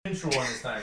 Intro one this time.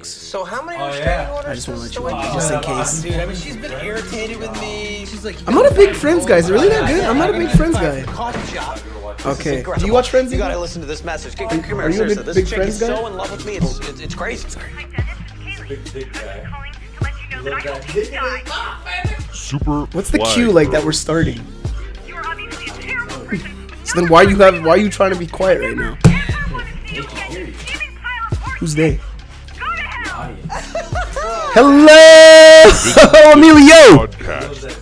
So how many restraining orders? I just want to does let you Zoe know, have? just in case. Dude, I mean, she's been irritated with me. She's like, I'm not a big Friends guy. Is it really that good? I'm not a big Friends guy. Coffee shop. Okay. Do you watch Friends? You gotta listen to this message. Come here, Are you a seriously. big This chick Friends is guy? so in love with me. It's crazy. Big guy. Calling to let you know that I hope you die. Super. What's the flag, cue like bro. that we're starting? You are obviously a terrible person. So then why are you trying to be quiet right now? Everyone is you steaming pile of Who's they? Go to hell. Hello, Emilio. Podcast.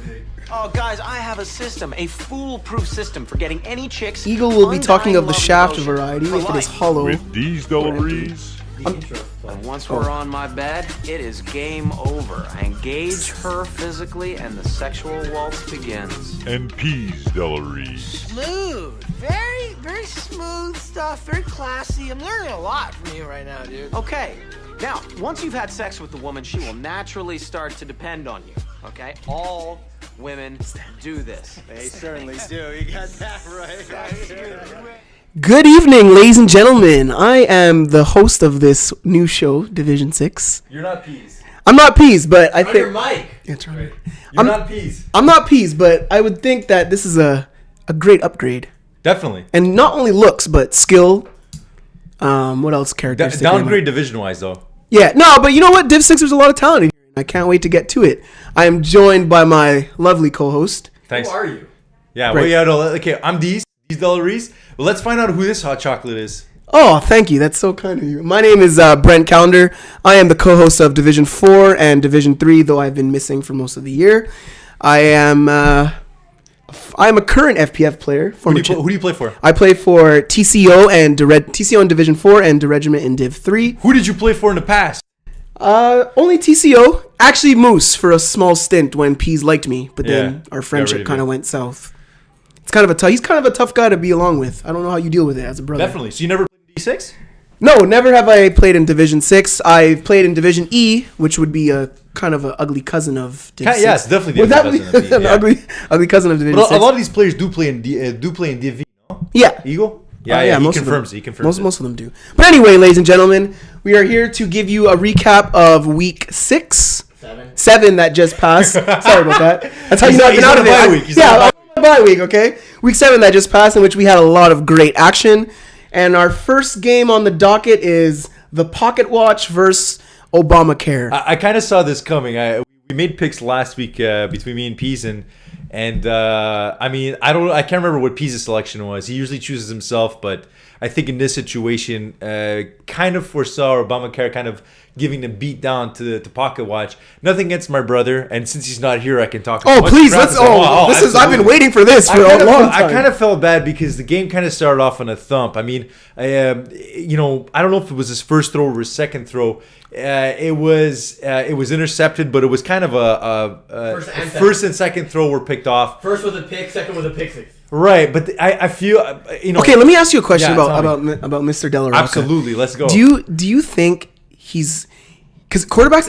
Oh, guys, I have a system, a foolproof system for getting any chicks. Eagle will be talking of the undying Shaft love and variety devotion if for it is life. hollow. With these Delaries. And once we're on my bed, it is game over. I engage her physically, and the sexual waltz begins. And peas Delaries. Smooth. Very smooth stuff. Very classy. I'm learning a lot from you right now, dude. Okay. Now, once you've had sex with the woman, she will naturally start to depend on you. Okay? All women do this. They certainly do. You got that right. Good evening, ladies and gentlemen. I am the host of this new show, Division 6. You're not peas. I'm not Peas, but I On your think mic. it's right. You're not peas. I'm not Peas, but I would think that this is a great upgrade. Definitely. And not only looks, but skill. What else characteristics? Downgrade division wise though. Yeah, no, but you know what? Div 6, there's a lot of talent in here. I can't wait to get to it. I am joined by my lovely co-host. Thanks. Who are you? Yeah, Right. okay, I'm these Delaries. Well, let's find out who this hot chocolate is. Oh, thank you. That's so kind of you. My name is Brent Callender. I am the co-host of Division 4 and Division 3, though I've been missing for most of the year. I'm a current FPF player. Who do you play for? I play for TCO and TCO in Division 4 and Regiment in Div 3. Who did you play for in the past? Only TCO. Actually, Moose for a small stint when Peas liked me, but then Yeah, our got friendship rid of kind of you. went south. It's kind of he's kind of a tough guy to be along with. I don't know how you deal with it as a brother. Definitely. So you never played D6? No, never have I played in Division 6. I've played in Division E, which would be a kind of an ugly cousin of Div 6. Yeah, it's definitely Would the that ugly be cousin of D, an yeah. ugly cousin of Division But 6? a lot of these players do play in DV, no? Yeah. Eagle? He most of confirms them. it. He confirms it. Most of them do. But anyway, ladies and gentlemen, we are here to give you a recap of Week 6. 7 that just passed. Sorry about that. That's how you know I've been out of it. bye week. He's Yeah, on a I'm on a bye week, okay? Week 7 that just passed, in which we had a lot of great action. And our first game on the docket is the Pocket Watch versus Obamacare. I kind of saw this coming. We made picks last week between me and Peas, and I mean I can't remember what Peas' selection was. He usually chooses himself, but I think in this situation, kind of foresaw Obamacare kind of giving the beat down to Pocket Watch. Nothing against my brother, and since he's not here, I can talk. Oh, much please, crap let's. as I want. Oh, this is. I've been absolutely. waiting for this for a long time. I kind of felt bad because the game kind of started off on a thump. I mean, I don't know if it was his first throw or his second throw. It was intercepted, but it was kind of a first and second throw were picked off. First was a pick, second was a pick six. Right, but I feel Okay, let me ask you a question Yeah, tell about Mr. De La Rocca. Absolutely, let's go. Do you think he's because quarterbacks?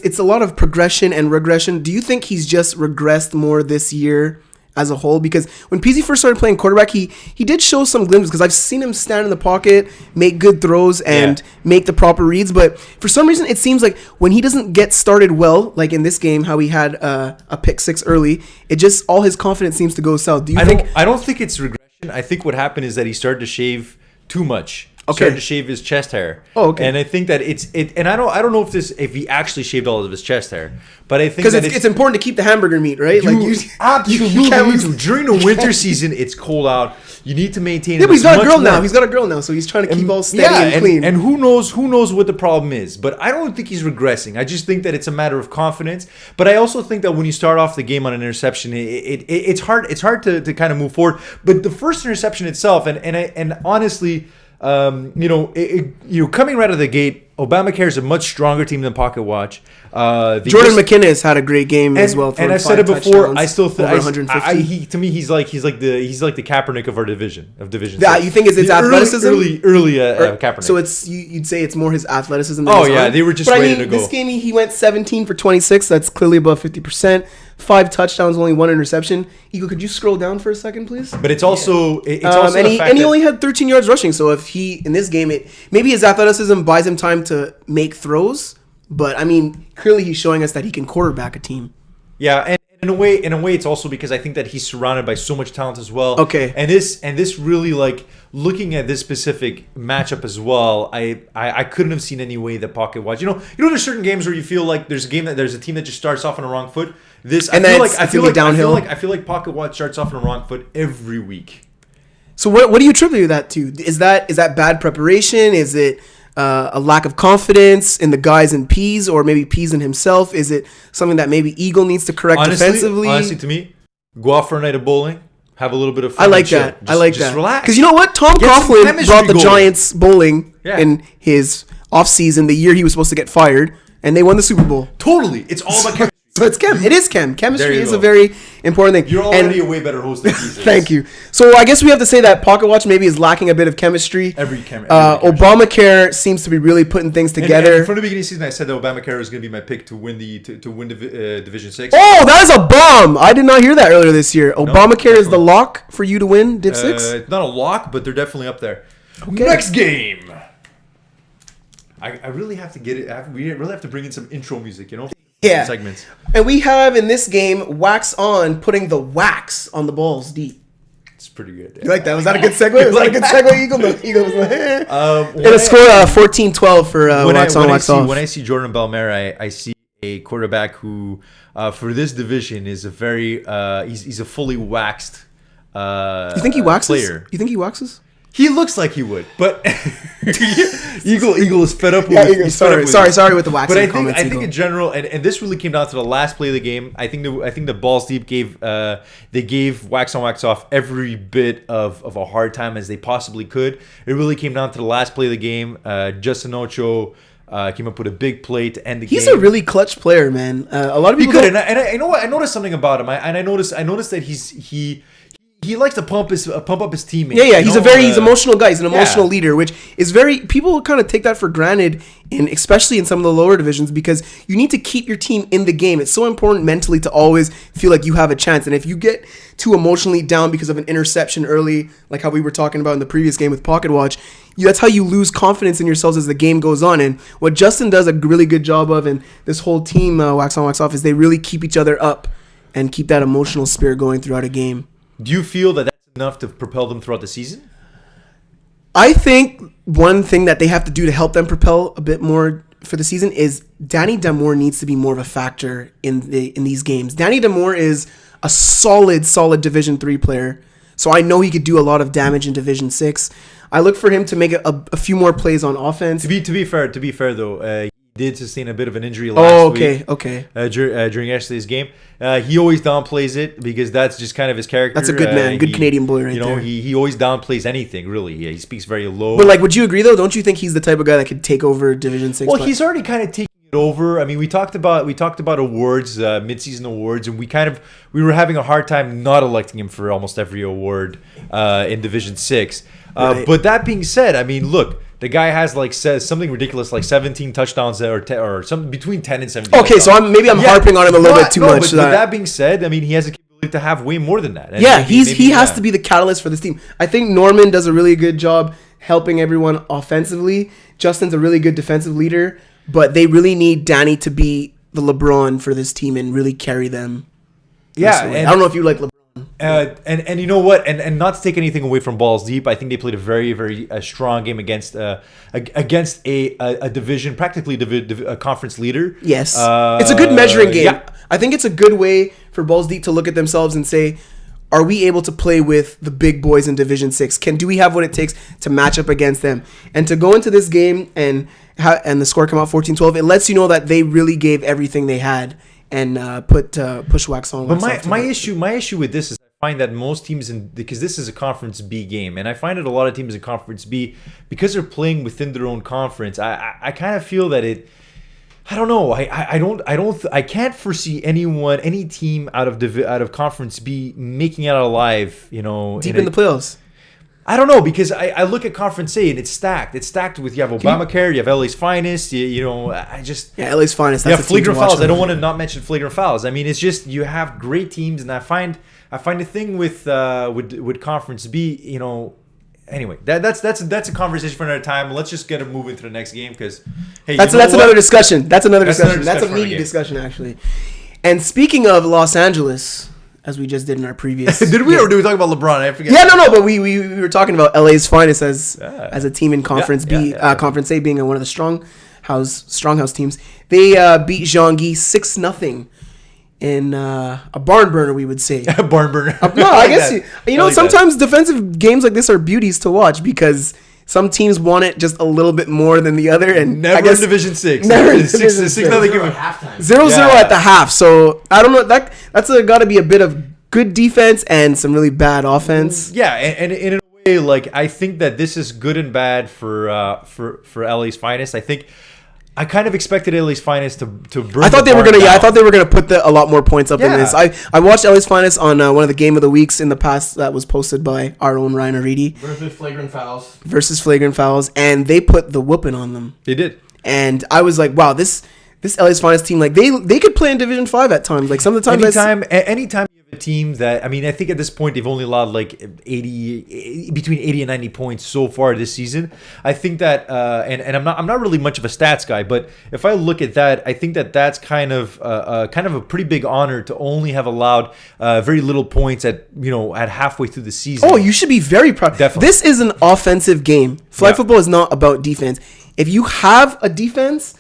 It's a lot of progression and regression. Do you think he's just regressed more this year as a whole? Because when PZ first started playing quarterback, he did show some glimpses. Because I've seen him stand in the pocket, make good throws, and make the proper reads. But for some reason, it seems like when he doesn't get started well, like in this game, how he had a pick 6 early, it just all his confidence seems to go south. Do you think? I don't think it's regression. I think what happened is that he started to shave too much. started to shave his chest hair. Oh, okay. And I think that and I don't know if he actually shaved all of his chest hair, but I think Because that it's important to keep the hamburger meat, right? absolutely you can't lose. during the winter season. It's cold out. You need to maintain. Yeah, but he's got a much girl now. warmth. He's got a girl now, so he's trying to keep all steady and clean. And who knows what the problem is. But I don't think he's regressing. I just think that it's a matter of confidence. But I also think that when you start off the game on an interception, it's hard to kind of move forward. But the first interception itself, and honestly, coming right out of the gate, Obamacare is a much stronger team than Pocket Watch. Jordan McInnes had a great game as well. And I've said it before. I still think over 150. to me he's like the Kaepernick of our division Yeah, you think it's his athleticism? Early Kaepernick. So you'd say it's more his athleticism. Oh yeah, they were just ready to go. This game he went 17 for 26. That's clearly above 50%. 5 touchdowns, only 1 interception. Eagle, could you scroll down for a second, please? But it's also it's also and the he fact and he that- only had 13 yards rushing. So if he in this game, maybe his athleticism buys him time to make throws. But I mean, clearly he's showing us that he can quarterback a team. Yeah, and in a way, it's also because I think that he's surrounded by so much talent as well. Okay. And this really, like, looking at this specific matchup as well, I couldn't have seen any way that Pocket Watch. There's certain games where you feel like there's a team that just starts off on the wrong foot. I feel like Pocket Watch starts off on the wrong foot every week. So what do you attribute that to? Is that bad preparation? Is it a lack of confidence in the guys in Peas, or maybe Peas in himself? Is it something that maybe Eagle needs to correct defensively? Honestly, to me, go out for a night of bowling, have a little bit of fun. I like chill. that. I like that. Just relax. Because you know what? Tom Get some Coughlin chemistry brought the going. Giants bowling Yeah. in his offseason, the year he was supposed to get fired, and they won the Super Bowl. Totally. It's all about chemistry. So it's chem. It is chem. Chemistry There you is go. a very important thing. You're already a way better host than Jesus. Thank you. So I guess we have to say that Pocket Watch maybe is lacking a bit of chemistry. Every chemistry. Obamacare seems to be really putting things together. And from the beginning of the season, I said that Obamacare was going to be my pick to win Division 6. Oh, that is a bomb! I did not hear that earlier this year. Obamacare is the lock for you to win Div 6? It's not a lock, but they're definitely up there. Okay. Next game. I really have to get it. We really have to bring in some intro music, Yeah. Segments. And we have in this game Wax On putting the wax on the balls deep. It's pretty good. You like that? Was that a good segue? Was that a good segue, Eagle? No, Eagle was like, eh. When And a I- score 14-12 for Wax On, Wax Off. When I see Jordan Belmare, I see a quarterback who, for this division, is a very he's a fully waxed. You think he waxes? Player. You think he waxes? He looks like he would, but Eagle is fed up with. Yeah, Eagle, he's fed up sorry with the waxing But comments. I think Eagle. in general, and this really came down to the last play of the game. I think the Balls Deep gave Wax On Wax Off every bit of a hard time as they possibly could. It really came down to the last play of the game. Justin Ocho came up with a big play to end the game. He's a really clutch player, man. A lot of He people could, and I know I noticed something about him. I noticed that he likes to pump up his teammates. Yeah, he's he's an emotional guy. He's an yeah. emotional leader, which is very people kind of take that for granted, especially in some of the lower divisions, because you need to keep your team in the game. It's so important mentally to always feel like you have a chance. And if you get too emotionally down because of an interception early, like how we were talking about in the previous game with Pocket Watch, that's how you lose confidence in yourselves as the game goes on. And what Justin does a really good job of, and this whole team, Wax On Wax Off, is they really keep each other up and keep that emotional spirit going throughout a game. Do you feel that that's enough to propel them throughout the season? I think one thing that they have to do to help them propel a bit more for the season is Danny Damour needs to be more of a factor in these games. Danny Damour is a solid Division 3 player, so I know he could do a lot of damage in Division 6. I look for him to make a few more plays on offense. To be fair though, he did sustain a bit of an injury last week. Okay. During yesterday's game, he always downplays it because that's just kind of his character. That's a good man, good Canadian boy right there. He always downplays anything. Really, he speaks very low. But would you agree though? Don't you think he's the type of guy that could take over Division 6? Well, he's already kind of taking it over. I mean, we talked about awards, midseason awards, and we were having a hard time not electing him for almost every award in Division 6. Right. But that being said, I mean, look. The guy has something ridiculous like 17 touchdowns or something between 10 and 17. Okay, touchdowns. so I'm harping on him a little bit too much. But that being said, I mean, he has the capability to have way more than that. And yeah, maybe, he has to be the catalyst for this team. I think Norman does a really good job helping everyone offensively. Justin's a really good defensive leader, but they really need Danny to be the LeBron for this team and really carry them. Yeah, I don't know if you like LeBron. And you know what? And not to take anything away from Balls Deep, I think they played a very, very strong game against a division, practically a conference leader. Yes, it's a good measuring game. Yeah. I think it's a good way for Balls Deep to look at themselves and say, are we able to play with the big boys in Division 6? Do we have what it takes to match up against them? And to go into this game and the score come out 14-12, it lets you know that they really gave everything they had and put push wax on. But my issue with this is I find that most teams because this is a Conference B game, and I find that a lot of teams in Conference B, because they're playing within their own conference, I kind of feel that I don't know. I can't foresee any team out of Conference B making it out alive. Deep in the playoffs. I don't know, because I look at Conference A and it's stacked. It's stacked with you have Obamacare, you have LA's Finest. LA's Finest. That's flagrant fouls. I don't want to not mention flagrant fouls. I mean, it's just you have great teams, and I find the thing with Conference B. Anyway, that's a conversation for another time. Let's just get it moving to the next game, because hey, that's another discussion. That's a discussion meaty discussion, actually. And speaking of Los Angeles, as we just did in our previous, did we or did we talk about LeBron? I forget. Yeah, no, but we were talking about LA's Finest as a team in Conference B, Conference A being one of the stronghouse teams. They beat Jean-Guy 6-0. In a barn burner, we would say. A barn burner. No, I guess sometimes defensive games like this are beauties to watch because some teams want it just a little bit more than the other, and never I guess in Division 6. Never in Division 6. 0-0 at the half. So I don't know. That's got to be a bit of good defense and some really bad offense. Yeah, and in a way, like I think that this is good and bad for LA's Finest. I kind of expected LA's Finest to burn. I thought they were gonna. Yeah, I thought they were gonna put a lot more points up than this. I watched LA's Finest on one of the game of the weeks in the past that was posted by our own Ryan Aridi versus flagrant fouls, and they put the whooping on them. They did, and I was like, wow, this LA's Finest team, like they could play in Division 5 at times. Like some of the times, anytime you have a team that, I mean, I think at this point they've only allowed like between 80 and 90 points so far this season. I think that, and I'm not really much of a stats guy, but if I look at that, I think that that's kind of a pretty big honor to only have allowed very little points at halfway through the season. Oh, you should be very proud. Definitely. This is an offensive game. Flag football is not about defense. If you have a defense.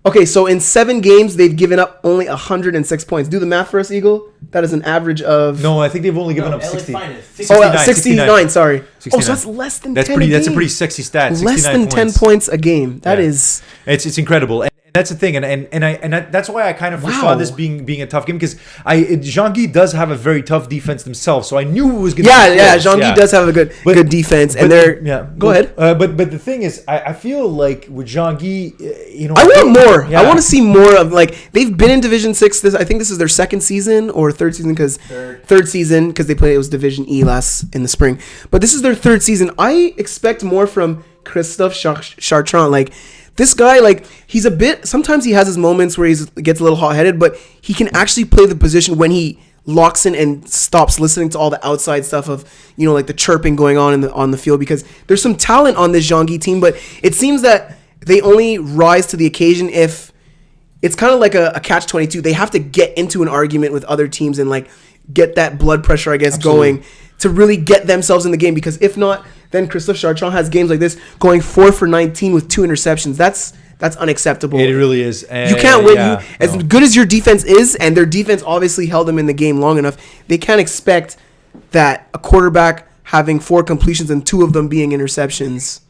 Okay, so in 7 games, they've given up only 106 points. Do the math for us, Eagle. That is an average of... No, I think they've only given up 60. 69, sorry. 69. Oh, so that's less than 10 That's a pretty sexy stat. Less than 10 points a game. That is... It's incredible. And that's the thing, and that's why I kind of foresaw this being a tough game, because Jean-Guy does have a very tough defense themselves, so I knew it was going to be close. Jean-Guy does have a good defense, and they're go ahead. But the thing is, I feel like with Jean-Guy, I want more. Yeah. I want to see more of, like, they've been in Division 6. I think this is their second season or third season, because third season because they played, it was Division E last in the spring, but this is their third season. I expect more from Christophe Chartrand. Like, this guy, like, he's a bit... Sometimes he has his moments where he gets a little hot-headed, but he can actually play the position when he locks in and stops listening to all the outside stuff of, like the chirping going on the field, because there's some talent on this Jean-Guy team, but it seems that they only rise to the occasion if... It's kind of like a catch-22. They have to get into an argument with other teams and, like, get that blood pressure, I guess, going to really get themselves in the game, because if not... Then Christophe Chartrand has games like this, going 4 for 19 with 2 interceptions. That's unacceptable. It really is. You can't win. As good as your defense is, and their defense obviously held them in the game long enough, they can't expect that a quarterback having 4 completions and 2 of them being interceptions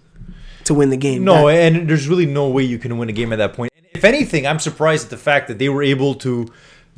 to win the game. No, and there's really no way you can win a game at that point. And if anything, I'm surprised at the fact that they were able to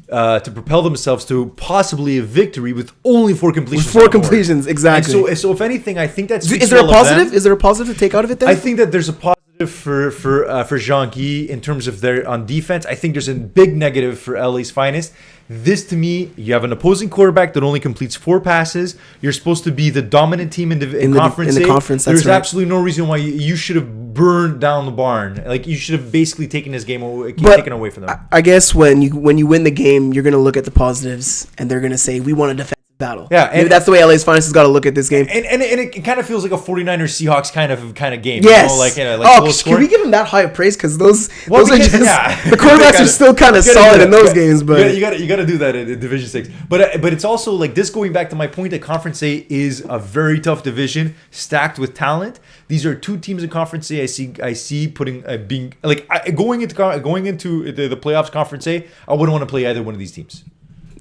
propel themselves to possibly a victory with only 4 completions. With 4 completions, exactly. And so if anything, I think that's... Is there a positive? Is there a positive to take out of it then? I think that there's a positive for Jean-Guy in terms of their on defense. I think there's a big negative for LA's Finest. This, to me, you have an opposing quarterback that only completes 4 passes. You're supposed to be the dominant team in Conference A. In the conference, There's absolutely no reason why you should have burned down the barn. Like, you should have basically taken this game taken away from them. I guess when you win the game, you're going to look at the positives, and they're going to say, we won a defensive battle. Yeah, Maybe and- that's the way LA's Finest has got to look at this game. And it kind of feels like a 49ers Seahawks kind of game. Yes. You know? Like, oh, low can scoring. we give him that high of praise? Because those Well, are because- just yeah. the quarterbacks are still kind of You gotta solid do in that. those You games. But you got to do that in Division 6. But it's also like this, going back to my point that Conference A is a very tough division stacked with talent. These are two teams in Conference A. I see putting being like going into the playoffs. Conference A, I wouldn't want to play either one of these teams.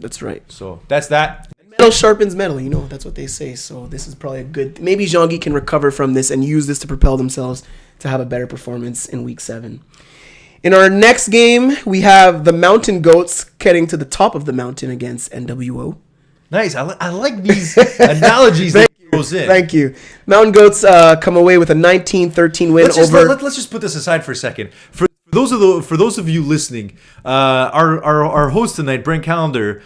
that's right. So that's that. Metal sharpens metal, you know, that's what they say. So this is probably a good. Maybe Jean-Guy can recover from this and use this to propel themselves to have a better performance in Week 7. In our next game, we have the Mountain Goats getting to the top of the mountain against NWO. Nice. I like these analogies that goes in. Thank you. Mountain Goats come away with a 19-13 win over. Let's just put this aside for a second. For those of you listening, our host tonight, Brent Callender,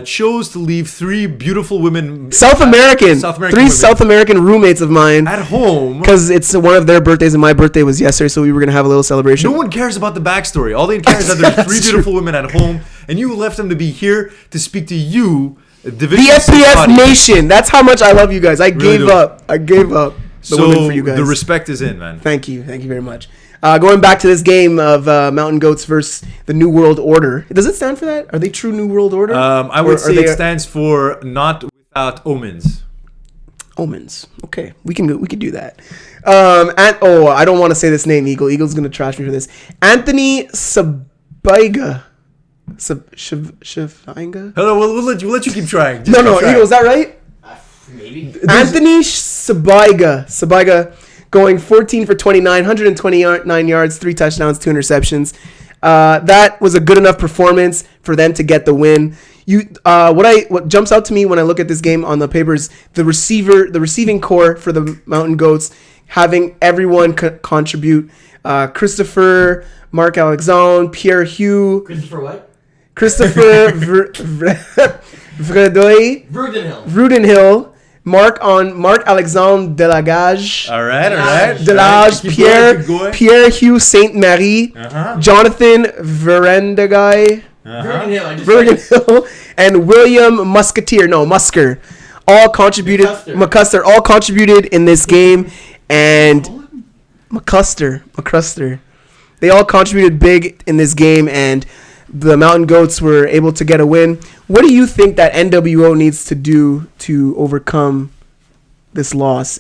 chose to leave three beautiful women, South American three women. South American roommates of mine, at home. because it's one of their birthdays and my birthday was yesterday, so we were gonna have a little celebration. No one cares about the backstory. All they care is that there's three beautiful women at home, and you left them to be here to speak to you, Division The 6 FPF audience. Nation. That's how much I love you guys. I Really gave do. up. I gave up the women So for you guys. the respect is in, man. Thank you. Thank you very much. Going back to this game of Mountain Goats versus the New World Order. Does it stand for that? Are they true New World Order? I Or would are say they it stands for not without omens. Omens. Okay, we can do that. I don't want to say this name. Eagle's gonna trash me for this. Anthony Sabaiga. Shavinga? Hello, we'll let you keep trying. Just No, keep trying. Eagle. Is that right? Maybe. Anthony Sabaiga going 14 for 29, 129 yards, 3 touchdowns, 2 interceptions. That was a good enough performance for them to get the win. What jumps out to me when I look at this game on the papers, the receiving core for the Mountain Goats, having everyone contribute. Christopher, Mark Alexandre, Pierre Hugh, Christopher what? Christopher Vredoy, Rudenhill, Mark Alexandre Delagage. All right. Delage, Keep going. Pierre Hugh Saint Marie, Jonathan Verendagai, Bergen Hill. I just Bergen Hill, and William Musker, all contributed. McCuster all contributed in this game, and McCuster, they all contributed big in this game, and the Mountain Goats were able to get a win. What do you think that NWO needs to do to overcome this loss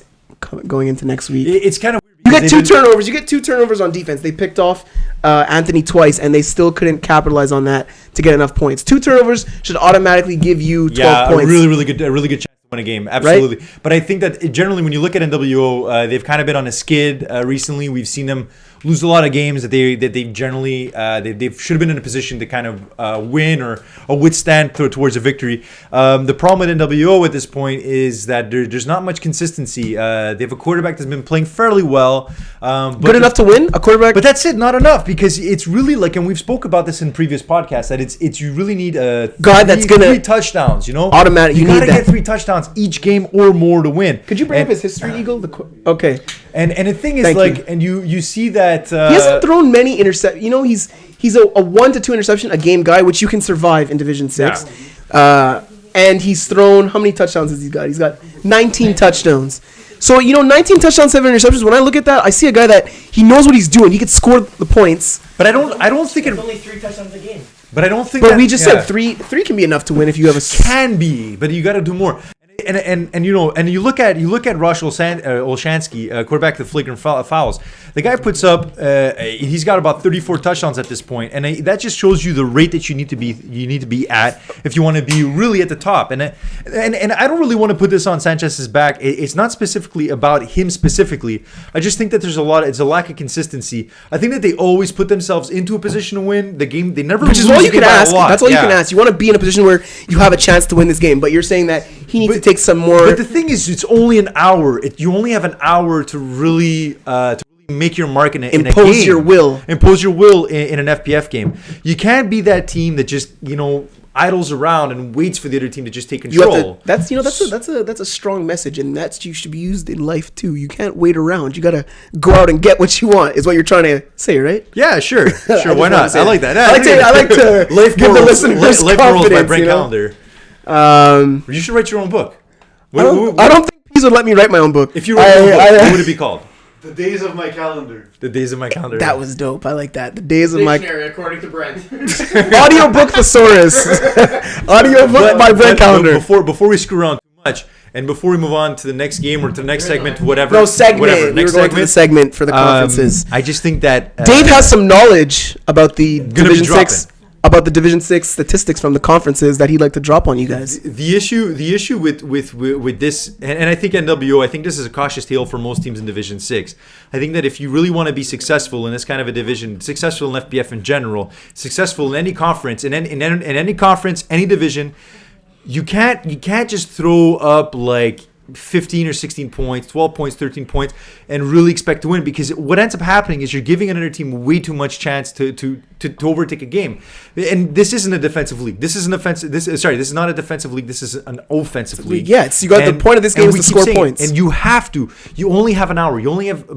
going into next week? It's kind of weird. You because get they two didn't- turnovers. You get 2 turnovers on defense. They picked off Anthony twice, and they still couldn't capitalize on that to get enough points. 2 turnovers should automatically give you 12 points. a really good chance to win a game. Absolutely. But I think that generally, when you look at NWO, they've kind of been on a skid recently. We've seen them lose a lot of games that they've generally they should have been in a position to kind of win or withstand towards a victory. The problem with NWO at this point is that there's not much consistency. They have a quarterback that's been playing fairly well, but Good enough to win a quarterback. But that's it, not enough, because it's really like, and we've spoke about this in previous podcasts, that it's you really need Guy that's gonna- 3 touchdowns, you know, Automatic- You you need gotta that. get 3 touchdowns each game or more to win. Could you bring and, up his history, Eagle? Okay. And the thing is, Thank like, you. and you see that He hasn't thrown many interceptions. You know, he's a 1 to 2 interception a game guy, which you can survive in Division 6. And he's thrown, how many touchdowns has he got? He's got 19 touchdowns. So, 19 touchdowns, 7 interceptions. When I look at that, I see a guy that he knows what he's doing. He could score the points. But I don't think it. It's only 3 touchdowns a game. But I don't think. But that, we just yeah. said three can be enough to win if you have a Can be, but you got to do more. And you look at Rosh Olshansky, quarterback of the flagrant fouls. The guy puts up, he's got about 34 touchdowns at this point, and that just shows you the rate that you need to be at if you want to be really at the top. And I don't really want to put this on Sanchez's back. It's not specifically about him specifically. I just think that it's a lack of consistency. I think that they always put themselves into a position to win the game. They never. Which is lose all the you game can by a ask. lot. That's all you Yeah. can ask. You want to be in a position where you have a chance to win this game, but you're saying that he needs to take some more. But the thing is, it's only an hour. You only have an hour to really make your mark in a game. Impose your will. Impose your will in an FPF game. You can't be that team that just idles around and waits for the other team to just take You have control. to, that's a strong message, and you should be used in life too. You can't wait around. You gotta go out and get what you want. Is what you're trying to say, right? Yeah, sure. Why wanted to not? say I that. like that. I like to Life give the morals, listeners life morals by confidence, Brent Callender. You should write your own book. I don't think Pease would let me write my own book. If you wrote your own book, what would it be called? The days of my calendar. The Days of My Calendar. That was dope. I like that. The days of my Dictionary, according to Brent. audiobook thesaurus. Audiobook by Brent Calendar. Before we screw around too much, and before we move on to the next game or to the next segment, whatever. No segment. Whatever. We Next were going to the segment for the conferences. I just think that Dave has some knowledge about the be Division dropping. 6 about the Division 6 statistics from the conferences that he'd like to drop on you guys. The issue with this, and I think NWO, I think this is a cautious tale for most teams in Division 6. I think that if you really want to be successful in this kind of a division, successful in FBF in general, successful in any conference, in any conference, any division, you can't just throw up like 15 or 16 points, 12 points, 13 points, and really expect to win, because what ends up happening is you're giving another team way too much chance to overtake a game. And this isn't a defensive league. This is this is not a defensive league. This is an offensive league. Yeah, you got the point of this game is we to keep score saying it, points. And you only have an hour. You only have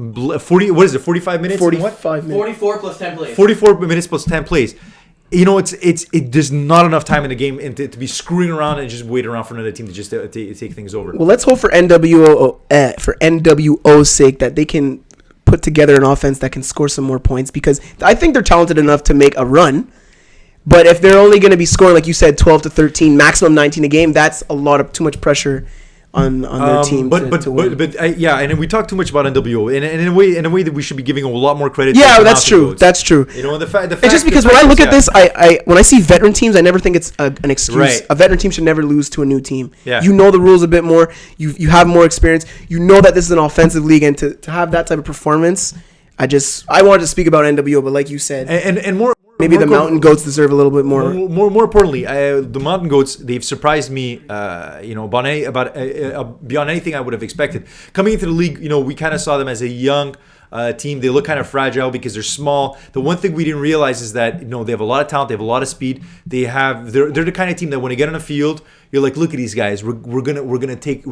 40. What is it? 45 minutes. 45 minutes. 44 plus 10 plays. 44 minutes plus 10 plays. You know, there's not enough time in the game and to be screwing around and just waiting around for another team to just take things over. Well, let's hope for NWO's sake that they can put together an offense that can score some more points, because I think they're talented enough to make a run. But if they're only going to be scoring, like you said, 12 to 13, maximum 19 a game, that's too much pressure on their team to win. Yeah, and we talk too much about NWO, and in a way that we should be giving a lot more credit. Yeah, to that's true. Goats. That's true. You know, the fact. It's just because when I look at this, I when I see veteran teams, I never think it's an excuse. Right. A veteran team should never lose to a new team. Yeah. You know the rules a bit more. You have more experience. You know that this is an offensive league, and to have that type of performance, I wanted to speak about NWO, but like you said, and more. Maybe the Mountain Goats deserve a little bit more. More importantly, the Mountain Goats, they've surprised me. Beyond anything I would have expected. Coming into the league, we kind of saw them as a young team. They look kind of fragile because they're small. The one thing we didn't realize is that they have a lot of talent. They have a lot of speed. They're the kind of team that when they get on the field, you're like, look at these guys. We're gonna take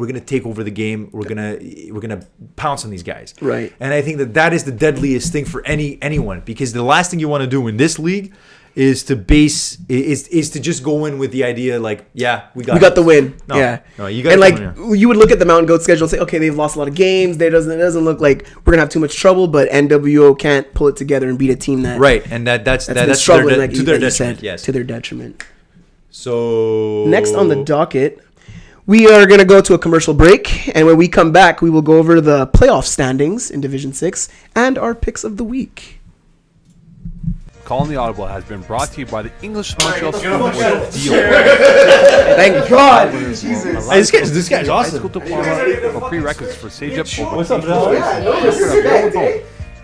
over the game. We're gonna pounce on these guys. Right. And I think that is the deadliest thing for anyone, because the last thing you want to do in this league is to just go in with the idea like, yeah, we got the win. No, yeah. No, you got and the like win, you would look at the Mountain Goat schedule and say, okay, they've lost a lot of games. It doesn't look like we're gonna have too much trouble, but NWO can't pull it together and beat a team that right, and that's struggling to their detriment. Yes, to their detriment. So next on the docket, we are going to go to a commercial break, and when we come back, we will go over the playoff standings in Division 6 and our picks of the week. Calling the Audible has been brought to you by the English Montreal School Board Deal. Thank God. This guy's High awesome. school diploma for prerequisites for CEGEP over What's up,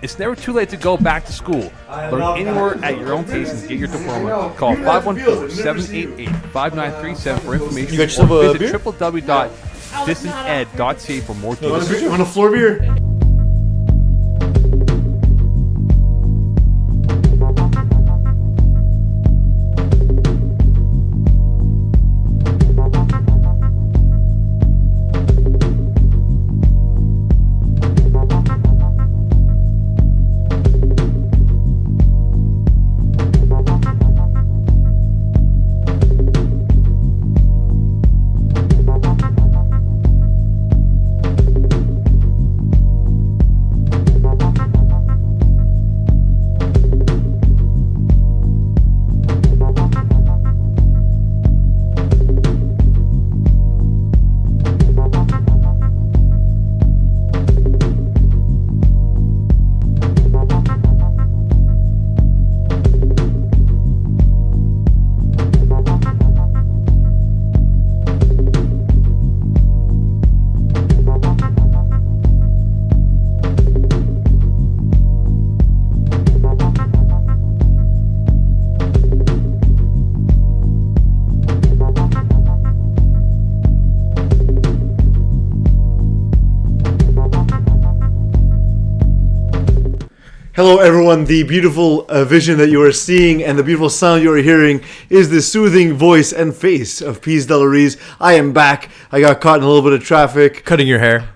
It's never too late to go back to school. Learn anywhere at your own pace and get your diploma. Call 514-788-5937 for information. You got yourself or a visit beer? www.distanted.ca for more details. You want a floor beer? Hello everyone, the beautiful vision that you are seeing and the beautiful sound you are hearing is the soothing voice and face of Pease Delarice. I am back. I got caught in a little bit of traffic. Cutting your hair.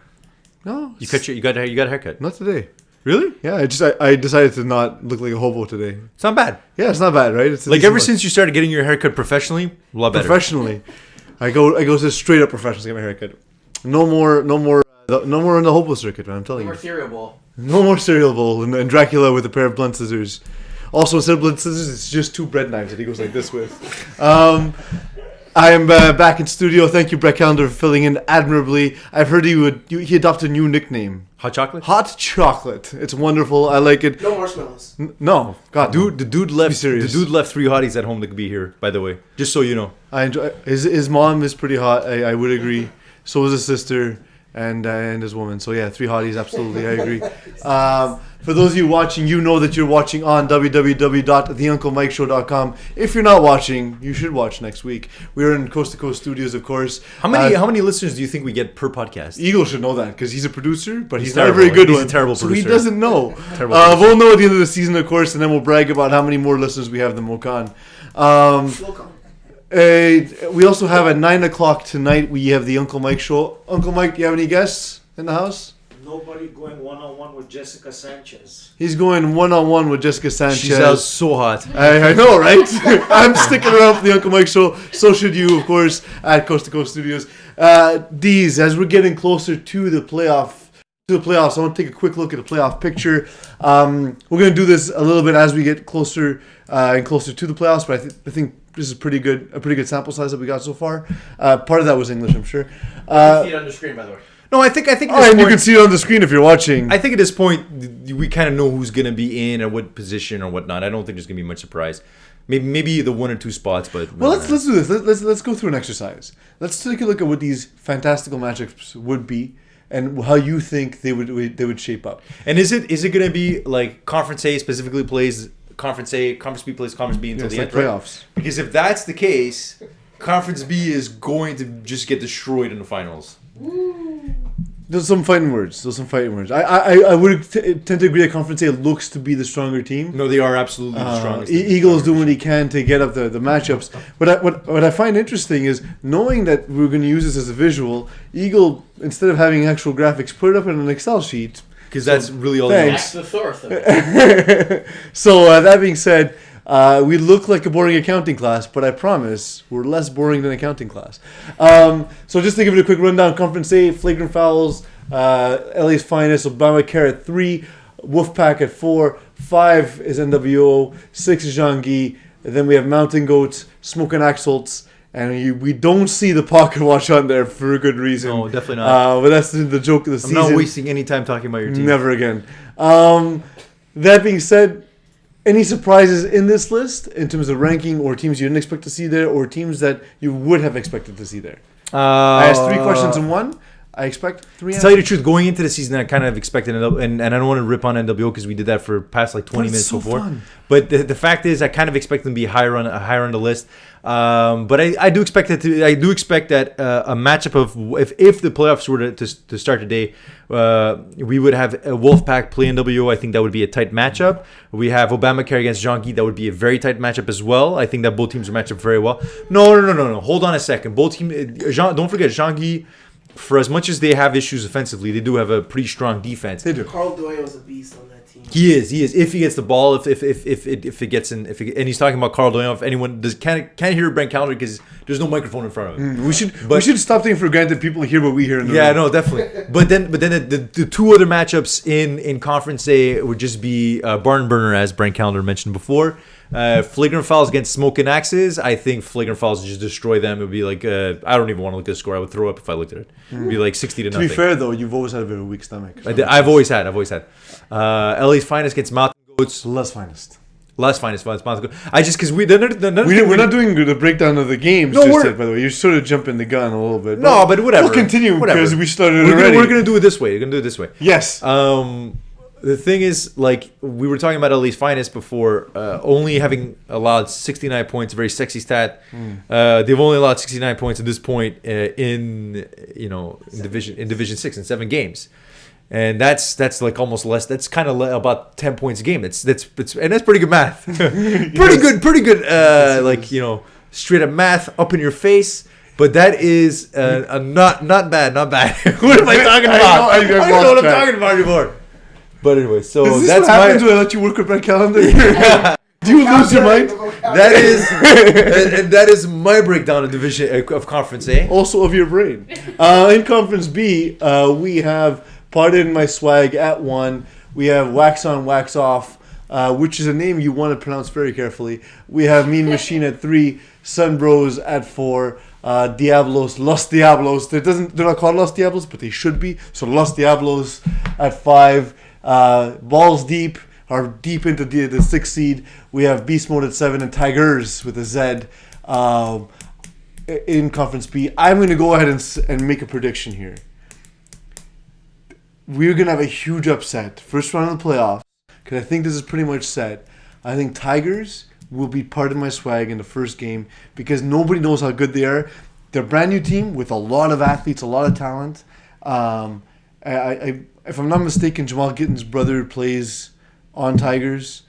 No, You got a haircut. not today. Really? Yeah, I decided to not look like a hobo today. It's not bad. Yeah, it's not bad, right? It's Like ever since you started getting your haircut professionally, a lot better. professionally. I go to straight up professionals to get my haircut. No more on the hopeless circuit, man. I'm telling More you. cereal bowl. No more cereal bowl and Dracula with a pair of blunt scissors. Also, instead of blunt scissors, it's just 2 bread knives that he goes like this with. I am back in studio. Thank you, Brett Callender, for filling in admirably. I've heard he adopted a new nickname. Hot chocolate? Hot chocolate. It's wonderful. I like it. No marshmallows. No, God, The dude left. serious. The dude left 3 hotties at home that could be here. By the way, just so you know. I enjoy. His mom is pretty hot. I would agree. So is his sister and his woman. So yeah, 3 hotties. Absolutely, I agree. For those of you watching, you know that you're watching on www.theunclemikeshow.com. If you're not watching, you should watch next week. We're in Coast to Coast Studios, of course. How many listeners do you think we get per podcast? Eagle should know that because he's a producer, but he's not a terrible. very good He's one. a terrible so producer. he doesn't know. Terrible producer. We'll know at the end of the season, of course, and then we'll brag about how many more listeners we have than Mokan. We also have at 9 o'clock tonight, we have the Uncle Mike Show. Uncle Mike, do you have any guests in the house? Nobody going one-on-one with Jessica Sanchez. He's going one-on-one with Jessica Sanchez. She sounds so hot. I know, right? I'm sticking around for the Uncle Mike Show. So should you, of course, at Coast to Coast Studios. Deez, as we're getting closer to the playoffs, I want to take a quick look at the playoff picture. We're going to do this a little bit as we get closer and closer to the playoffs, but I think this is a pretty good sample size that we got so far. Part of that was English, I'm sure. You can see it on the screen, by the way. No, I think. At this Oh, and you point- can see it on the screen if you're watching. I think at this point we kind of know who's gonna be in or what position or whatnot. I don't think there's gonna be much surprise. Maybe the 1 or 2 spots, but Well, let's do this. Let's go through an exercise. Let's take a look at what these fantastical matchups would be and how you think they would shape up. And is it gonna be like Conference A specifically plays Conference A, Conference B plays Conference B until It's the like end, right? playoffs. Because if that's the case, Conference B is going to just get destroyed in the finals. There's some fighting words. I would tend to agree that Conference A looks to be the stronger team. No, they are absolutely the strongest. Eagles doing what he can to get up the matchups. What I find interesting is knowing that we're going to use this as a visual. Eagle, instead of having actual graphics, put it up in an Excel sheet. Because that's really all. Thanks. That's the source of it. So that being said, we look like a boring accounting class, but I promise we're less boring than accounting class. So just to give it a quick rundown, Conference A, flagrant fouls, LA's Finest, Obamacare at 3, Wolfpack at 4, 5 is NWO, 6 is Jean-Guy, and then we have Mountain Goats, Smoking Axolts, and we don't see the pocket watch on there for a good reason. No, definitely not. But that's the joke of the I'm season. not wasting any time talking about your team. Never again. That being said, any surprises in this list in terms of ranking or teams you didn't expect to see there or teams that you would have expected to see there? I asked 3 questions in one. I expect 3 To tell you the truth, going into the season, I kind of expected and I don't want to rip on NWO because we did that for past like 20 But it's minutes so before. fun. But the fact is, I kind of expect them to be higher on the list. But I do expect that a matchup of if the playoffs were to start today, we would have a Wolfpack play NWO. I think that would be a tight matchup. We have Obamacare against Jean-Guy. That would be a very tight matchup as well. I think that both teams are matched up very well. No. Hold on a second. Both teams. Don't forget Jean-Guy. For as much as they have issues offensively, they do have a pretty strong defense. They do. Carl Doyle was a beast on that team. He is. If he gets the ball, if it gets in, and he's talking about Carl Doyle. If anyone can't hear Brent Callender because there's no microphone in front of him. We should stop taking for granted people hear what we hear in the Yeah, room. no, definitely. But then the 2 other matchups in Conference A would just be barn burner, as Brent Callender mentioned before. Flagrant fouls against Smoking Axes. I think flagrant fouls just destroy them. It would be like I don't even want to look at the score. I would throw up if I looked at it. It would be like 60 to To nothing. be fair, though, you've always had a bit of a weak stomach. I've always had. LA's Finest against Mountain Goats. Less Finest. Last Finest. Mountain Goats. I just because we're not doing the breakdown of the games No, just we're- yet, by the way. You're sort of jumping the gun a little bit. No, but whatever. We'll continue Whatever. because we started We're already. gonna do it this way. We're gonna do it this way. Yes. The thing is, like we were talking about LA's Finest before, only having allowed 69 points, a very sexy stat. They've only allowed 69 points at this point in Division 6 in 7 games, and that's like almost less. That's kind of about 10 points a game. That's pretty good math. pretty good. Straight up math up in your face. But that is not bad. What am I talking about? I I don't know what I'm talking about anymore. But anyway, so Is this that's what happens my. when I let you work with Brent Callender? Do you lose your mind? That is, and that is my breakdown of division of Conference A. Also of your brain. In Conference B, we have Pardon My Swag at 1. We have Wax On, Wax Off, which is a name you want to pronounce very carefully. We have Mean Machine at 3, Sun Bros at 4, Diablos, Los Diablos. They're not called Los Diablos, but they should be. So Los Diablos at 5. Balls Deep are deep into the 6th seed. We have Beast Mode at 7 and Tigers with a Z in Conference B. I'm going to go ahead and make a prediction here. We're going to have a huge upset. First round of the playoffs, because I think this is pretty much set. I think Tigers will be Pardon My Swag in the first game because nobody knows how good they are. They're a brand new team with a lot of athletes, a lot of talent. If I'm not mistaken, Jamal Gittin's brother plays on Tigers.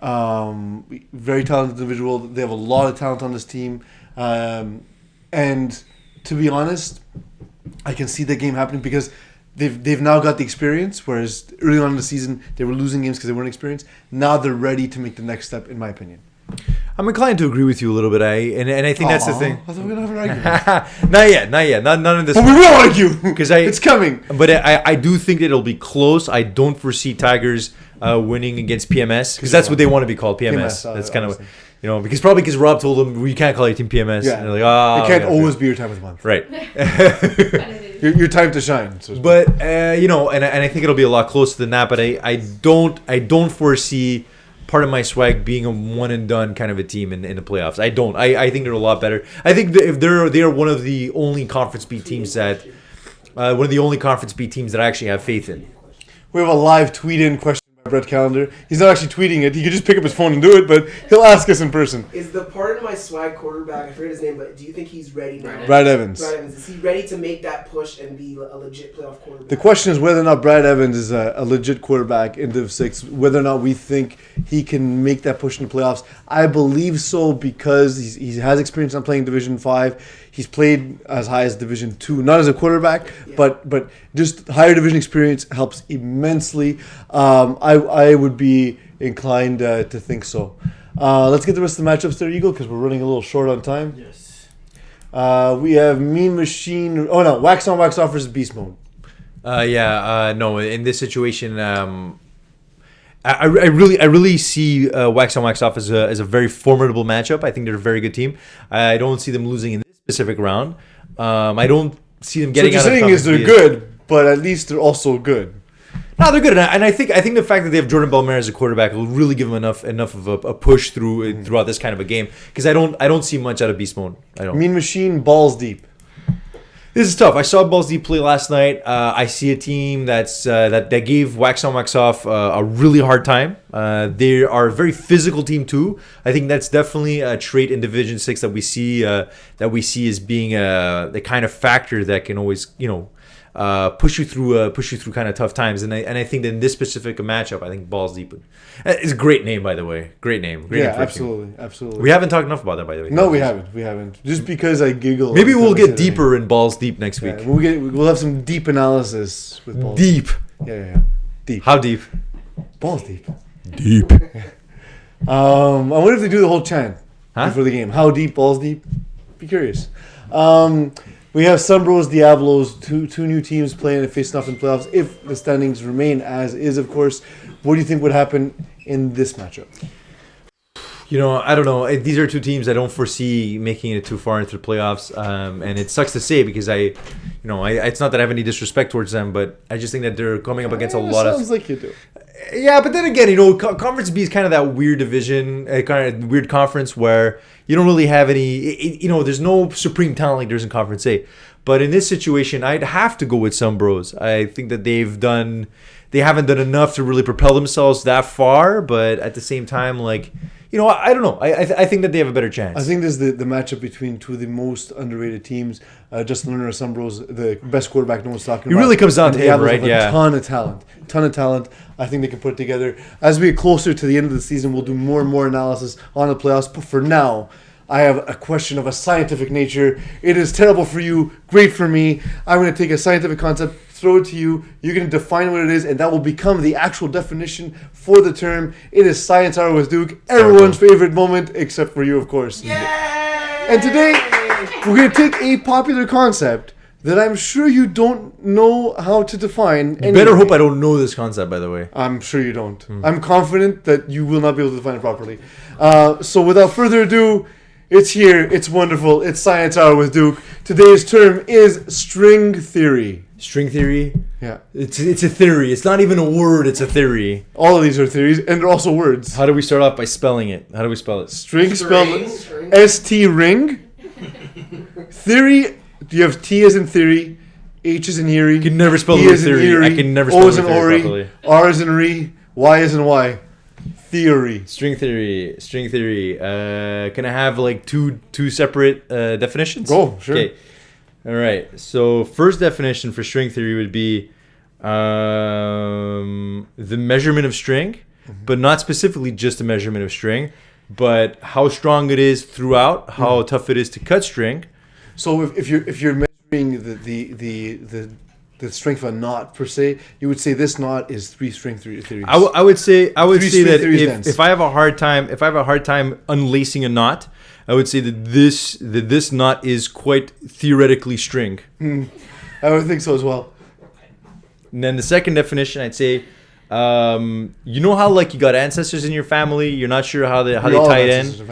Very talented individual. They have a lot of talent on this team. And to be honest, I can see the game happening because they've now got the experience, whereas early on in the season they were losing games because they weren't experienced. Now they're ready to make the next step, in my opinion. I'm inclined to agree with you a little bit, and I think that's the thing. I thought we were gonna have an argument. Not yet. None of this. But we will argue because it's coming. But I do think that it'll be close. I don't foresee Tigers winning against PMS because that's what they want to be called. PMS. That's kind of, because Rob told them we can't call your team PMS. Yeah. And they're like, it can't always be your time of the month. Right. your time to shine. So but and I think it'll be a lot closer than that. But I don't foresee Pardon My Swag being a one and done kind of a team in the playoffs. I don't. I think they're a lot better. I think that if they are one of the only Conference B teams that I actually have faith in. We have a live tweet-in question by Brett Callender. He's not actually tweeting it. He could just pick up his phone and do it, but he'll ask us in person. Is the Pardon My Swag quarterback, I forget his name, but do you think he's ready now? Brad Evans. Is he ready to make that push and be a legit playoff quarterback? The question is whether or not Brad Evans is a legit quarterback in Div 6, whether or not we think he can make that push in the playoffs. I believe so because he has experience on playing Division 5. He's played as high as Division 2, not as a quarterback, but just higher division experience helps immensely. I would be inclined to think so. Let's get the rest of the matchups there, Eagle, because we're running a little short on time. Yes. We have Mean Machine. Oh no, Wax On, Wax Off versus Beast Mode. No. In this situation, I really see Wax On, Wax Off as a very formidable matchup. I think they're a very good team. I don't see them losing in this specific round. I don't see them getting. So what you're saying is they're good, but at least they're also good. No, they're good, and I think the fact that they have Jordan Belmare as a quarterback will really give them enough of a push throughout this kind of a game because I don't see much out of Beast Mode. I don't. Mean Machine, Balls Deep. This is tough. I saw Balls Deep play last night. I see a team that gave Wax On, Wax Off a really hard time. They are a very physical team too. I think that's definitely a trait in Division 6 that we see as being the kind of factor that can always push you through kind of tough times. And I think that in this specific matchup, I think Balls Deep is a great name, by the way. Great name. Great name for absolutely. We haven't talked enough about that, by the way. No, we haven't. Just because I giggle. Maybe we'll get deeper in Balls Deep next week. We'll have some deep analysis with Balls Deep. Yeah. Deep. How deep? Balls Deep. Deep. I wonder if they do the whole chant before the game. How deep? Balls Deep. Be curious. We have Sunbros, Diablos, two new teams playing and facing off in playoffs. If the standings remain as is, of course, what do you think would happen in this matchup? I don't know. These are two teams I don't foresee making it too far into the playoffs, and it sucks to say because it's not that I have any disrespect towards them, but I just think that they're coming up against a lot of. Sounds like you do. Yeah, but then again, Conference B is kind of that weird division, kind of weird conference where you don't really have any. There's no supreme talent like there's in Conference A. But in this situation, I'd have to go with some bros. I think that they haven't done enough to really propel themselves that far. But at the same time, I don't know. I think that they have a better chance. I think this is the matchup between two of the most underrated teams. Justin Lerner of Sunbros, the best quarterback no one's talking about. It really comes down to him, right? Yeah. A ton of talent. I think they can put it together. As we get closer to the end of the season, we'll do more and more analysis on the playoffs. But for now, I have a question of a scientific nature. It is terrible for you, great for me. I'm going to take a scientific concept, throw it to you. You're going to define what it is, and that will become the actual definition for the term. It is Science Hour with Duke, everyone's favorite moment, except for you, of course. And today, we're going to take a popular concept that I'm sure you don't know how to define. You better hope I don't know this concept, by the way. I'm sure you don't. I'm confident that you will not be able to define it properly. So without further ado, it's here. It's wonderful. It's Science Hour with Duke. Today's term is string theory. String theory? Yeah. It's a theory. It's not even a word. It's a theory. All of these are theories, and they're also words. How do we start off by spelling it? How do we spell it? String spelled S-T ring. Theory, you have T as in theory, H as in Erie. You can never spell E the word as in theory. Erie, I can never spell O the as word in theory Ori, properly. R as in Re, Y as in Y. Theory. String theory. String theory. Can I have like two separate definitions? Go, sure. Okay. All right. So first definition for string theory would be the measurement of string, but not specifically just the measurement of string, but how strong it is throughout, how tough it is to cut string. So if you're measuring the strength of a knot per se, you would say this knot is 3 string theories. I would say Three string that theories dense. if I have a hard time unlacing a knot, I would say that this knot is quite theoretically string. I would think so as well. And then the second definition, I'd say, you know how like you got ancestors in your family, you're not sure how they tie it in,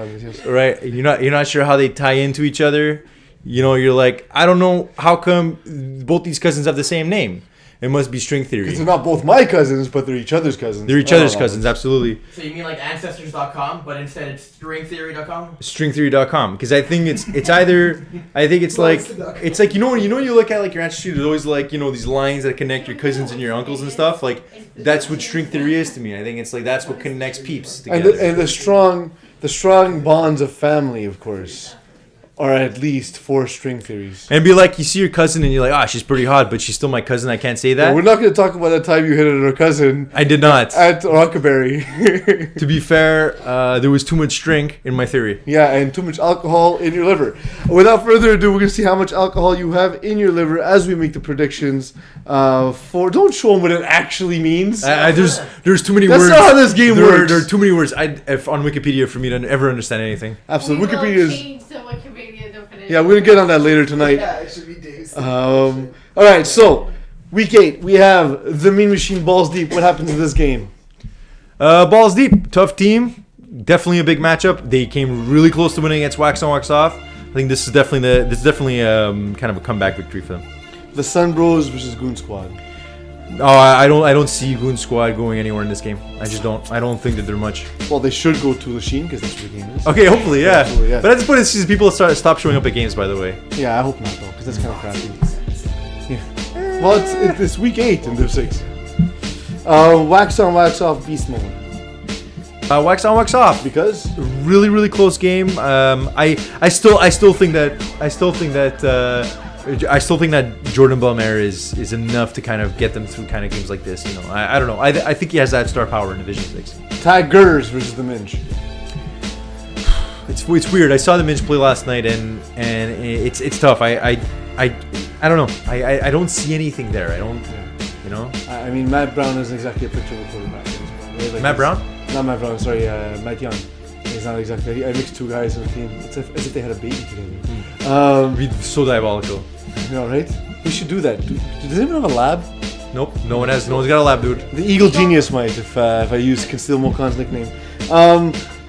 right? You're not sure how they tie into each other. You know, you're like, I don't know how come both these cousins have the same name. It must be string theory. Because they're not both my cousins, but they're each other's cousins. They're each other's cousins, absolutely. So you mean like Ancestors.com, but instead it's stringtheory.com? Stringtheory.com, because I think it's either it's like you know when you look at like your ancestry, there's always like these lines that connect your cousins and your uncles and stuff. Like that's what string theory is to me. I think it's like that's what connects peeps together. And the strong bonds of family, of course, are at least 4 string theories. And be like, you see your cousin and you're like, she's pretty hot, but she's still my cousin. I can't say that. Well, we're not going to talk about that time you hit on her cousin. I did not. At Rockaberry. To be fair, there was too much string in my theory. Yeah, and too much alcohol in your liver. Without further ado, we're going to see how much alcohol you have in your liver as we make the predictions. Don't show them what it actually means. There's too many That's words. That's not how this game works. There are too many words if on Wikipedia for me to ever understand anything. Absolutely. We will Wikipedia is... change the Wikipedia definition. Yeah, we're going to get on that later tonight. Yeah, it should be days. All right, so week 8, we have the Mean Machine Balls Deep. What happens in this game? Balls Deep, tough team. Definitely a big matchup. They came really close to winning against Wax On Wax Off. I think this is definitely kind of a comeback victory for them. The Sun Bros versus Goon Squad. Oh, I don't see Goon Squad going anywhere in this game. I just don't. I don't think that they're much. Well, they should go to Lachine because that's what the game is. Okay, hopefully, yeah. Absolutely, yeah. But at this point, it's just people stop showing up at games. By the way. Yeah, I hope not though, because that's kind of crappy. Yeah. Well, it's week 8 in Div 6. Wax On Wax Off Beast Mode. Wax On Wax Off Because really close game. I still think that Jordan Belmer is enough to kind of get them through kind of games like this. I don't know. I think he has that star power in Division 6. Tigers versus the Minge. It's weird. I saw the Minge play last night and it's tough. I don't know. I don't see anything there. I don't. I mean, Matt Brown isn't exactly a picture of a quarterback. Right? Like Matt Brown? Not Matt Brown. Sorry, Matt Young. He's not exactly. I mixed 2 guys on the team. It's as if they had a baby together. Be so diabolical. You know, right? We should do that. Does anyone have a lab? Nope. No one's got a lab, dude. The Eagle Genius might, if I use Conceal Mokan's nickname.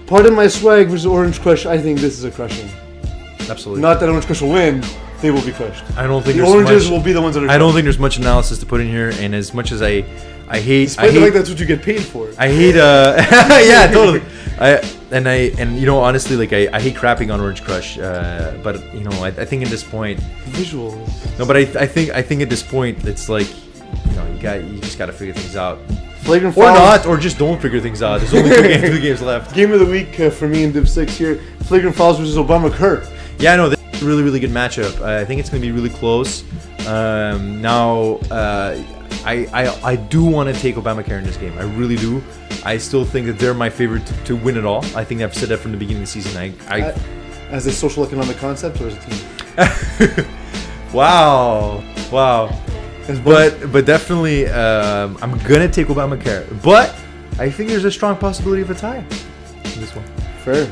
Pardon My Swag versus Orange Crush. I think this is a crushing. Absolutely. Not that Orange Crush will win. They will be crushed. I don't think the there's oranges much, will be the ones that are. I don't think there's much analysis to put in here, and as much as I hate, like that's what you get paid for. I hate. Yeah, totally. Honestly, like I hate crapping on Orange Crush, but I think at this point, visuals. No, but I think at this point, it's like, you just got to figure things out. Flagrant or fouls. not, or just don't figure things out. There's only 2 games left. Game of the week for me in Div 6 here: Flagrant Fouls versus Obama Kerr. Yeah, no, this is a really good matchup. I think it's going to be really close. I do want to take Obamacare in this game. I really do. I still think that they're my favorite to win it all. I think I've said that from the beginning of the season. As a social economic concept or as a team? Wow. But definitely, I'm gonna take Obamacare. But I think there's a strong possibility of a tie in this one. Fair.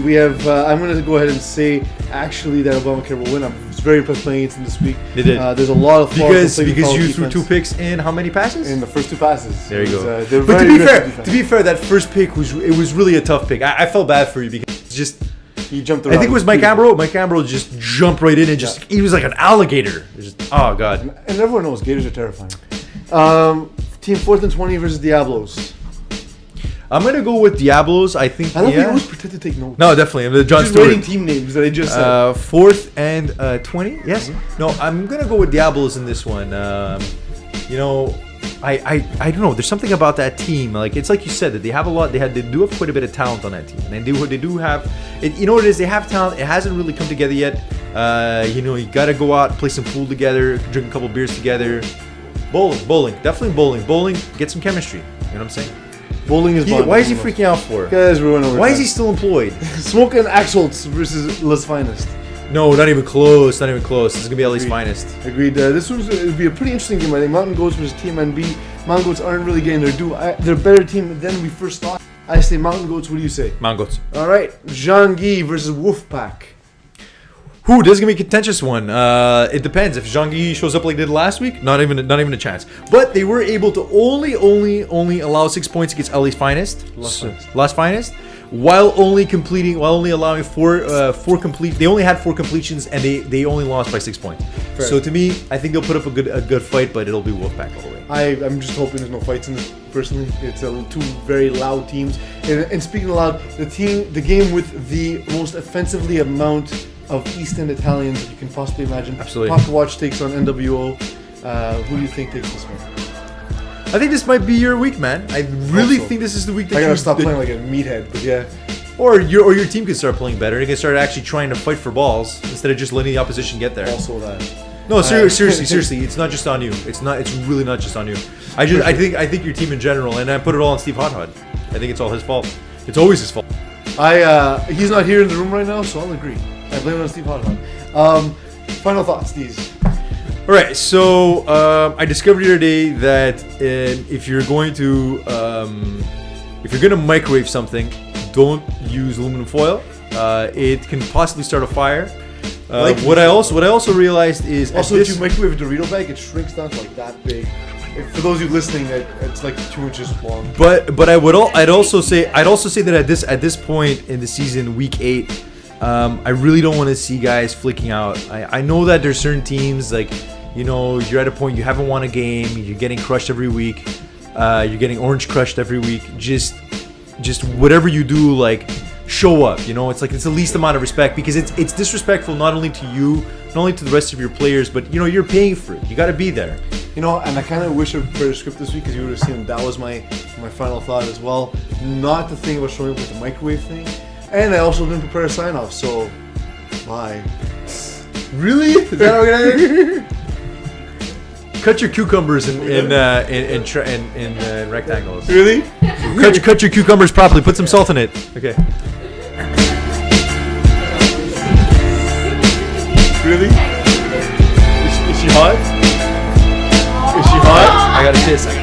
We have. I'm going to go ahead and say actually that Obamacare will win. I was very impressed playing against them this week. They did. There's a lot of because you threw 2 picks in how many passes? In the first 2 passes. There you go. But to be fair, that first pick was really a tough pick. I felt bad for you because it's just. He jumped around. I think it was Mike Ambro. Mike Ambro just jumped right in and he was like an alligator. Oh god. And everyone knows gators are terrifying. Team 4th and 20 versus Diablos. I'm gonna go with Diablos. I think. I love you always pretend to take notes. No, definitely. I'm the John just Stewart. writing team names that I just said. 4th and 20. Yes. No, I'm gonna go with Diablos in this one. You know, I don't know. There's something about that team. Like it's like you said that they have a lot. They do have quite a bit of talent on that team. And they do have. You know what it is? They have talent. It hasn't really come together yet. You know, you gotta go out, play some pool together, drink a couple beers together. Bowling, definitely bowling. Get some chemistry. You know what I'm saying? Bowling is. Why is he freaking out for? Guys, ruin over. Why is he still employed? Smoke and Axholtz versus Les Finest. No, not even close. Not even close. This is gonna be LA's finest. Agreed. This would be a pretty interesting game. I think Mountain Goats versus TMNB. Mountain Goats aren't really getting their due. They're a better team than we first thought. I say Mountain Goats. What do you say? Mountain Goats. All right. Jean-Guy versus Wolfpack. This is gonna be a contentious one. It depends. If Jean-Guy shows up like they did last week, not even a chance. But they were able to only allow 6 points against LA's finest, last finest, while only allowing four complete. They only had 4 completions and they only lost by 6 points. Fair. So to me, I think they'll put up a good fight, but it'll be Wolfpack all the way. I'm just hoping there's no fights in this. Personally, it's 2 very loud teams. And speaking of loud, the game with the most offensively amount of East End Italians that you can possibly imagine. Absolutely. Pocketwatch takes on NWO. Who do you think takes this one? I think this might be your week, man. I really think this is the week that I gotta stop playing like a meathead, but yeah. Or your team can start playing better. You can start actually trying to fight for balls instead of just letting the opposition get there. Also that. No, seriously, it's not just on you. It's really not just on you. I think your team in general, and I put it all on Steve Hot. I think it's all his fault. It's always his fault. He's not here in the room right now, so I'll agree. I blame it on Steve Hot. Final thoughts, these. All right, so I discovered the other day that if you're going to microwave something, don't use aluminum foil. It can possibly start a fire. What I also realized is if you microwave a Dorito bag, it shrinks down to like that big. For those of you listening, it's like 2 inches long. But I'd also say that at this point in the season, week 8, I really don't want to see guys flicking out. I know that there's certain teams like, you know, you're at a point you haven't won a game, you're getting crushed every week, you're getting orange crushed every week. Just whatever you do, like, show up. You know, it's the least amount of respect because it's disrespectful not only to you, not only to the rest of your players, but you know you're paying for it. You got to be there. You know, and I kind of wish I prepared a script this week because you would have seen that was my final thought as well. Not the thing about showing up with the microwave thing, and I also didn't prepare a sign off. So, bye. Really? Is that how we're gonna do? Cut your cucumbers in rectangles. Really? Cut your cucumbers properly. Put some salt in it. Okay. Really? Is she hot? Is she hot? I gotta kiss.